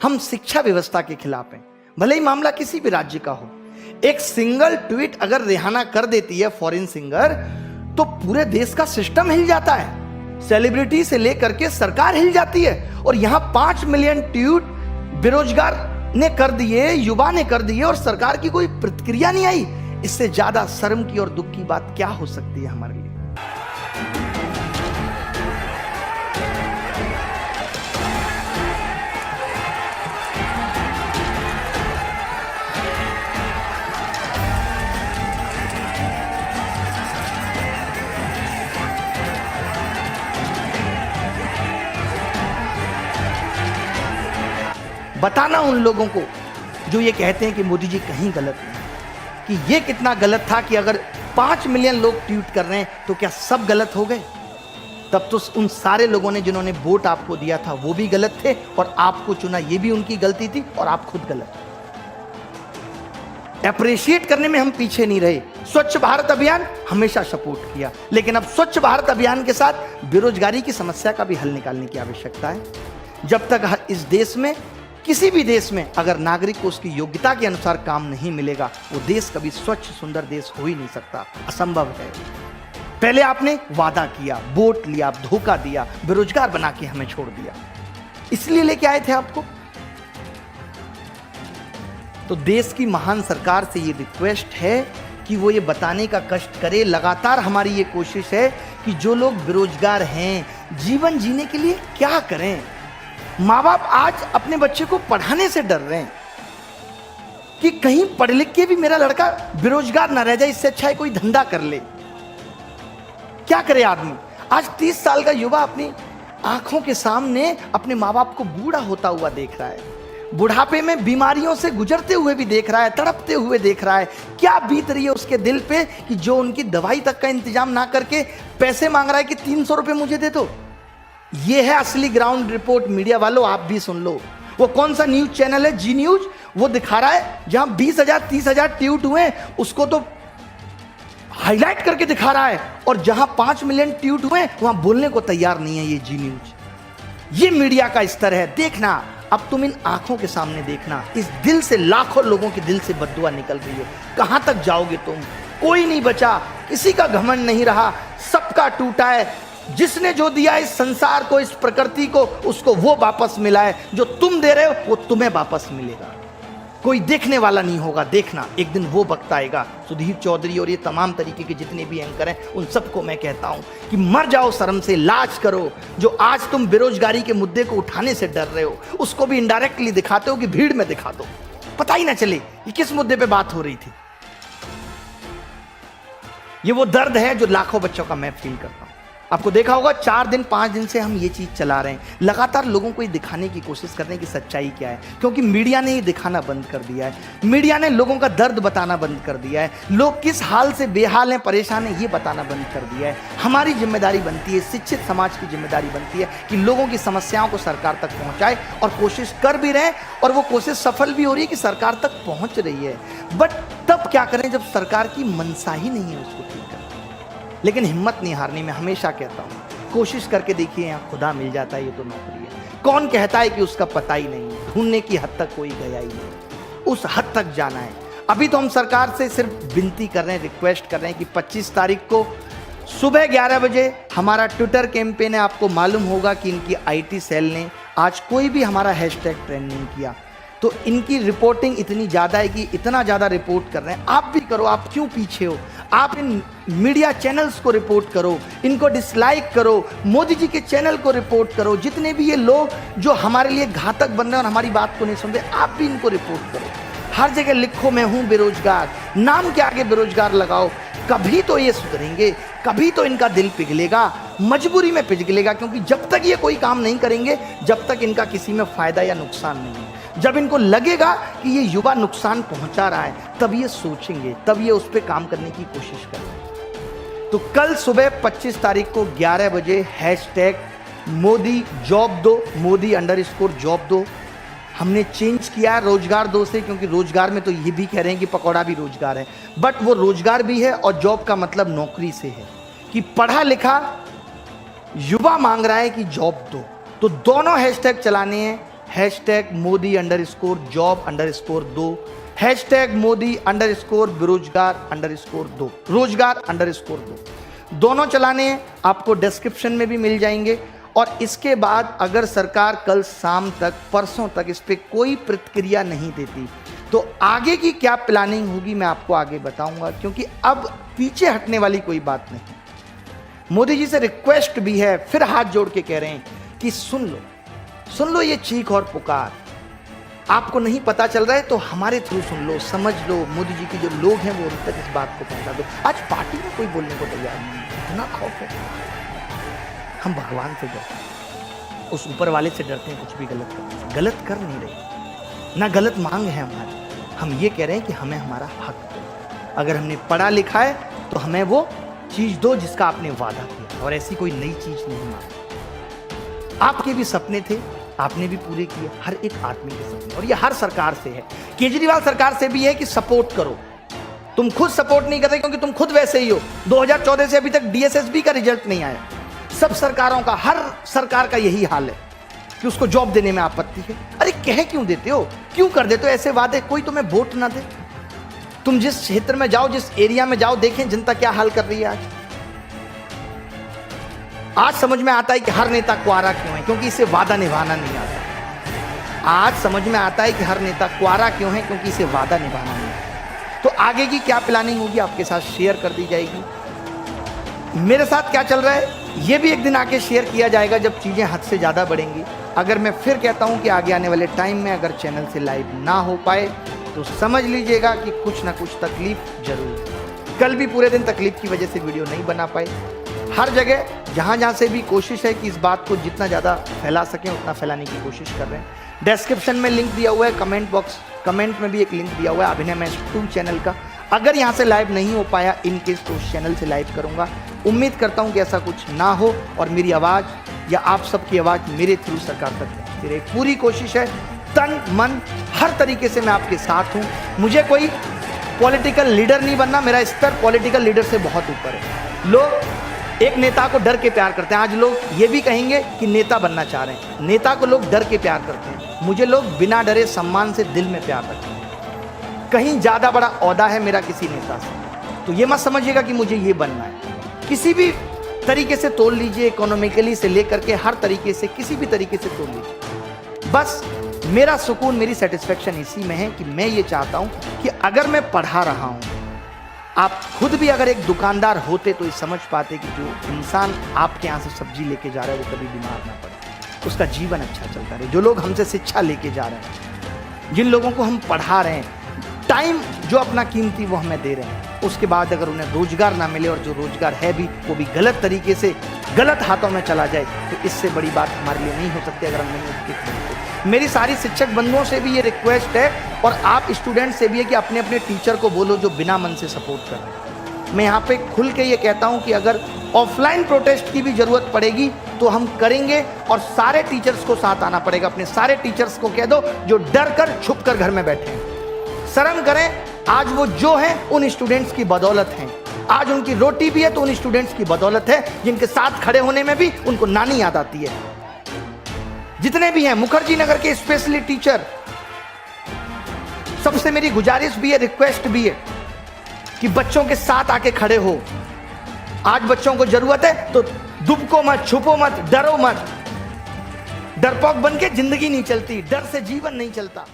हम शिक्षा व्यवस्था के खिलाफ हैं, भले ही मामला किसी भी राज्य का हो। एक सिंगल ट्वीट अगर रिहाना कर देती है फॉरेन सिंगर, तो पूरे देश का सिस्टम हिल जाता है, सेलिब्रिटी से लेकर के सरकार हिल जाती है। और यहां 5 मिलियन ट्वीट बेरोजगार ने कर दिए, युवा ने कर दिए, और सरकार की कोई प्रतिक्रिया नहीं आई। इससे ज्यादा शर्म की और दुख की बात क्या हो सकती है हमारे लिए। बताना उन लोगों को जो ये कहते हैं कि मोदी जी कहीं गलत नहीं, कि ये कितना गलत था कि अगर 5 मिलियन लोग ट्वीट कर रहे हैं तो क्या सब गलत हो गए? तब तो उन सारे लोगों ने जिन्होंने वोट आपको दिया था वो भी गलत थे, और आपको चुना ये भी उनकी गलती थी, और आप खुद गलत। अप्रिशिएट करने में हम पीछे नहीं रहे। स्वच्छ भारत अभियान हमेशा सपोर्ट किया, लेकिन अब स्वच्छ भारत अभियान के साथ बेरोजगारी की समस्या का भी हल निकालने की आवश्यकता है। जब तक इस देश में, किसी भी देश में, अगर नागरिक को उसकी योग्यता के अनुसार काम नहीं मिलेगा, वो देश कभी स्वच्छ सुंदर देश हो ही नहीं सकता, असंभव है। पहले आपने वादा किया, वोट लिया, धोखा दिया, बेरोजगार बना के हमें छोड़ दिया, इसलिए लेके आए थे आपको। तो देश की महान सरकार से ये रिक्वेस्ट है कि वो ये बताने का कष्ट करे। लगातार हमारी ये कोशिश है कि जो लोग बेरोजगार हैं, जीवन जीने के लिए क्या करें। माँ बाप आज अपने बच्चे को पढ़ाने से डर रहे हैं कि कहीं पढ़ लिख के भी मेरा लड़का बेरोजगार ना रह जाए, इससे अच्छा है कोई धंधा कर ले। क्या करे आदमी? आज 30 साल का युवा अपनी आंखों के सामने अपने माँ बाप को बूढ़ा होता हुआ देख रहा है, बुढ़ापे में बीमारियों से गुजरते हुए भी देख रहा है, तड़पते हुए देख रहा है। क्या बीत रही है उसके दिल पे कि जो उनकी दवाई तक का इंतजाम ना करके पैसे मांग रहा है कि 300 रुपए मुझे दे दो। ये है असली ग्राउंड रिपोर्ट। मीडिया वालों, आप भी सुन लो। वो कौन सा न्यूज चैनल है, जी न्यूज, वो दिखा रहा है जहां 20,000 30,000 ट्वीट हुए, उसको तो हाईलाइट करके दिखा रहा है, और जहां 5 मिलियन ट्वीट हुए वहां बोलने को तैयार नहीं है ये जी न्यूज। ये मीडिया का स्तर है। देखना, अब तुम इन आंखों के सामने देखना, इस दिल से लाखों लोगों के दिल से बद्दुआ निकल रही है। कहां तक जाओगे तुम? कोई नहीं बचा, किसी का घमंड नहीं रहा, सबका टूटा है। जिसने जो दिया इस संसार को, इस प्रकृति को, उसको वो वापस मिला है। जो तुम दे रहे हो वो तुम्हें वापस मिलेगा। कोई देखने वाला नहीं होगा। देखना, एक दिन वो वक्त आएगा। सुधीर चौधरी और ये तमाम तरीके के जितने भी एंकर हैं, उन सबको मैं कहता हूं कि मर जाओ शर्म से, लाज करो। जो आज तुम बेरोजगारी के मुद्दे को उठाने से डर रहे हो, उसको भी इनडायरेक्टली दिखाते हो कि भीड़ में दिखा दो, पता ही ना चले कि किस मुद्दे पे बात हो रही थी। ये वो दर्द है जो लाखों बच्चों का मैं फील करता हूं। आपको देखा होगा 4 दिन 5 दिन से हम ये चीज चला रहे हैं, लगातार लोगों को ये दिखाने की कोशिश कर रहे हैं कि सच्चाई क्या है, क्योंकि मीडिया ने ये दिखाना बंद कर दिया है। मीडिया ने लोगों का दर्द बताना बंद कर दिया है। लोग किस हाल से बेहाल हैं, परेशान हैं, ये बताना बंद कर दिया है। हमारी जिम्मेदारी बनती है, शिक्षित समाज की जिम्मेदारी बनती है कि लोगों की समस्याओं को सरकार तक पहुंचाए, और कोशिश कर भी रहे हैं, और वो कोशिश सफल भी हो रही है कि सरकार तक पहुंच रही है। बट तब क्या करें जब सरकार की मंशा ही नहीं है उसको ठीक करना। लेकिन हिम्मत नहीं हारनी। मैं हमेशा कहता हूं, कोशिश करके देखिए, यहाँ खुदा मिल जाता है, ये तो नौकरी है। कौन कहता है कि उसका पता ही नहीं है? ढूंढने की हद तक कोई गया ही नहीं, उस हद तक जाना है। अभी तो हम सरकार से सिर्फ विनती कर रहे हैं, रिक्वेस्ट कर रहे हैं कि 25 तारीख को सुबह 11 बजे हमारा ट्विटर कैंपेन है। आपको मालूम होगा कि इनकी IT सेल ने आज कोई भी हमारा हैशटैग ट्रेंड नहीं किया, तो इनकी रिपोर्टिंग इतनी ज़्यादा है कि इतना ज़्यादा रिपोर्ट कर रहे हैं। आप भी करो, आप क्यों पीछे हो? आप इन मीडिया चैनल्स को रिपोर्ट करो, इनको डिसलाइक करो, मोदी जी के चैनल को रिपोर्ट करो। जितने भी ये लोग जो हमारे लिए घातक बन रहे हैं और हमारी बात को नहीं सुन रहे, आप भी इनको रिपोर्ट करो। हर जगह लिखो मैं हूं बेरोजगार, नाम के आगे बेरोजगार लगाओ। कभी तो ये सुधरेंगे, कभी तो इनका दिल पिघलेगा, मजबूरी में पिघलेगा, क्योंकि जब तक ये कोई काम नहीं करेंगे, जब तक इनका किसी में फायदा या नुकसान नहीं है। जब इनको लगेगा कि ये युवा नुकसान पहुंचा रहा है, तब ये सोचेंगे, तब ये उस पर काम करने की कोशिश करेंगे। तो कल सुबह 25 तारीख को 11 बजे हैशटैग मोदी जॉब दो, मोदी_जॉब दो हमने चेंज किया है रोजगार दो से, क्योंकि रोजगार में तो ये भी कह रहे हैं कि पकौड़ा भी रोजगार है, बट वो रोजगार भी है और जॉब का मतलब नौकरी से है, कि पढ़ा लिखा युवा मांग रहा है कि जॉब दो। तो दोनों हैशटैग चलाने हैं, #Modi_job_2, #Modi_बेरोजगार_2, रोजगार_2 दोनों चलाने हैं, आपको डिस्क्रिप्शन में भी मिल जाएंगे। और इसके बाद अगर सरकार कल शाम तक, परसों तक इस पर कोई प्रतिक्रिया नहीं देती तो आगे की क्या प्लानिंग होगी मैं आपको आगे बताऊंगा, क्योंकि अब पीछे हटने वाली कोई बात नहीं। मोदी जी से रिक्वेस्ट भी है, फिर हाथ जोड़ के कह रहे हैं कि सुन लो ये चीख और पुकार। आपको नहीं पता चल रहा है तो हमारे थ्रू सुन लो, समझ लो। मोदी जी के जो लोग हैं वो उन तक इस बात को पहुंचा दो। आज पार्टी में कोई बोलने को तैयार नहीं, इतना खौफ है। हम भगवान से डरते हैं, उस ऊपर वाले से डरते हैं कुछ भी गलत कर नहीं रहे, ना गलत मांग है हमारी। हम ये कह रहे हैं कि हमें हमारा हक दो। अगर हमने पढ़ा लिखा है तो हमें वो चीज दो जिसका आपने वादा किया, और ऐसी कोई नई चीज नहीं मांगी। आपके भी सपने थे, आपने भी पूरे किए, हर एक आदमी के सपने, और ये हर सरकार से है। केजरीवाल सरकार से भी है कि सपोर्ट करो। तुम खुद सपोर्ट नहीं करते क्योंकि तुम खुद वैसे ही हो। 2014 से अभी तक DSSB का रिजल्ट नहीं आया। सब सरकारों का, हर सरकार का यही हाल है कि उसको जॉब देने में आपत्ति है। अरे कह क्यों देते हो, क्यों कर देते हो ऐसे वादे? कोई तुम्हें वोट ना दे। तुम जिस क्षेत्र में जाओ, जिस एरिया में जाओ, देखें जनता क्या हाल कर रही है आज समझ में आता है कि हर नेता क्वारा क्यों है, क्योंकि इसे वादा निभाना नहीं आता। आज समझ में आता है कि हर नेता क्वारा क्यों है, क्योंकि इसे वादा निभाना नहीं आता। तो आगे की क्या प्लानिंग होगी आपके साथ शेयर कर दी जाएगी। मेरे साथ क्या चल रहा है ये भी एक दिन आके शेयर किया जाएगा जब चीजें हद से ज्यादा बढ़ेंगी। अगर मैं फिर कहता हूं कि आगे आने वाले टाइम में अगर चैनल से लाइव ना हो पाए तो समझ लीजिएगा कि कुछ ना कुछ तकलीफ जरूर है। कल भी पूरे दिन तकलीफ की वजह से वीडियो नहीं बना पाए। हर जगह जहां से भी कोशिश है कि इस बात को जितना ज़्यादा फैला सकें उतना फैलाने की कोशिश कर रहे हैं। डिस्क्रिप्शन में लिंक दिया हुआ है, कमेंट में भी एक लिंक दिया हुआ है अभिनय मैच 2 चैनल का। अगर यहाँ से लाइव नहीं हो पाया इन केस तो उस चैनल से लाइव करूँगा। उम्मीद करता हूँ कि ऐसा कुछ ना हो और मेरी आवाज़ या आप सबकी आवाज़ मेरे थ्रू सरकार तक पहुँचे। मेरी पूरी कोशिश है, तन मन हर तरीके से मैं आपके साथ हूँ। मुझे कोई पॉलिटिकल लीडर नहीं बनना, मेरा स्तर पॉलिटिकल लीडर से बहुत ऊपर है। लोग एक नेता को डर के प्यार करते हैं। आज लोग ये भी कहेंगे कि नेता बनना चाह रहे हैं। नेता को लोग डर के प्यार करते हैं, मुझे लोग बिना डरे सम्मान से दिल में प्यार रखते हैं। कहीं ज़्यादा बड़ा ओहदा है मेरा किसी नेता से, तो ये मत समझिएगा कि मुझे ये बनना है। किसी भी तरीके से तोड़ लीजिए, इकोनॉमिकली से लेकर के हर तरीके से, किसी भी तरीके से तोड़ लीजिए। बस मेरा सुकून, मेरी सेटिस्फेक्शन इसी में है कि मैं ये चाहता हूँ कि अगर मैं पढ़ा रहा हूँ, आप खुद भी अगर एक दुकानदार होते तो ये समझ पाते कि जो इंसान आपके यहाँ से सब्जी लेके जा रहा है वो कभी बीमार ना पड़े, उसका जीवन अच्छा चलता रहे। जो लोग हमसे शिक्षा लेके जा रहे हैं, जिन लोगों को हम पढ़ा रहे हैं, टाइम जो अपना कीमती वो हमें दे रहे हैं, उसके बाद अगर उन्हें रोजगार ना मिले और जो रोजगार है भी वो भी गलत तरीके से गलत हाथों में चला जाए, तो इससे बड़ी बात हमारे लिए नहीं हो सकती अगर हम नहीं उपयुक्त बनते। मेरी सारी शिक्षक बंधुओं से भी ये रिक्वेस्ट है और आप स्टूडेंट से भी है कि अपने अपने टीचर को बोलो जो बिना मन से सपोर्ट कर रहे हैं। मैं यहाँ पे खुल के ये कहता हूँ कि अगर ऑफलाइन प्रोटेस्ट की भी जरूरत पड़ेगी तो हम करेंगे और सारे टीचर्स को साथ आना पड़ेगा। अपने सारे टीचर्स को कह दो जो डर कर छुप कर घर में बैठे हैं, शर्म करें। आज वो जो हैं उन स्टूडेंट्स की बदौलत हैं। आज उनकी रोटी भी है तो उन स्टूडेंट्स की बदौलत है जिनके साथ खड़े होने में भी उनको नानी याद आती है। जितने भी हैं मुखर्जी नगर के स्पेशली टीचर, सबसे मेरी गुजारिश भी है, रिक्वेस्ट भी है कि बच्चों के साथ आके खड़े हो। आज बच्चों को जरूरत है तो दुबको मत, छुपो मत, डरो मत। डरपोक बन के जिंदगी नहीं चलती, डर से जीवन नहीं चलता।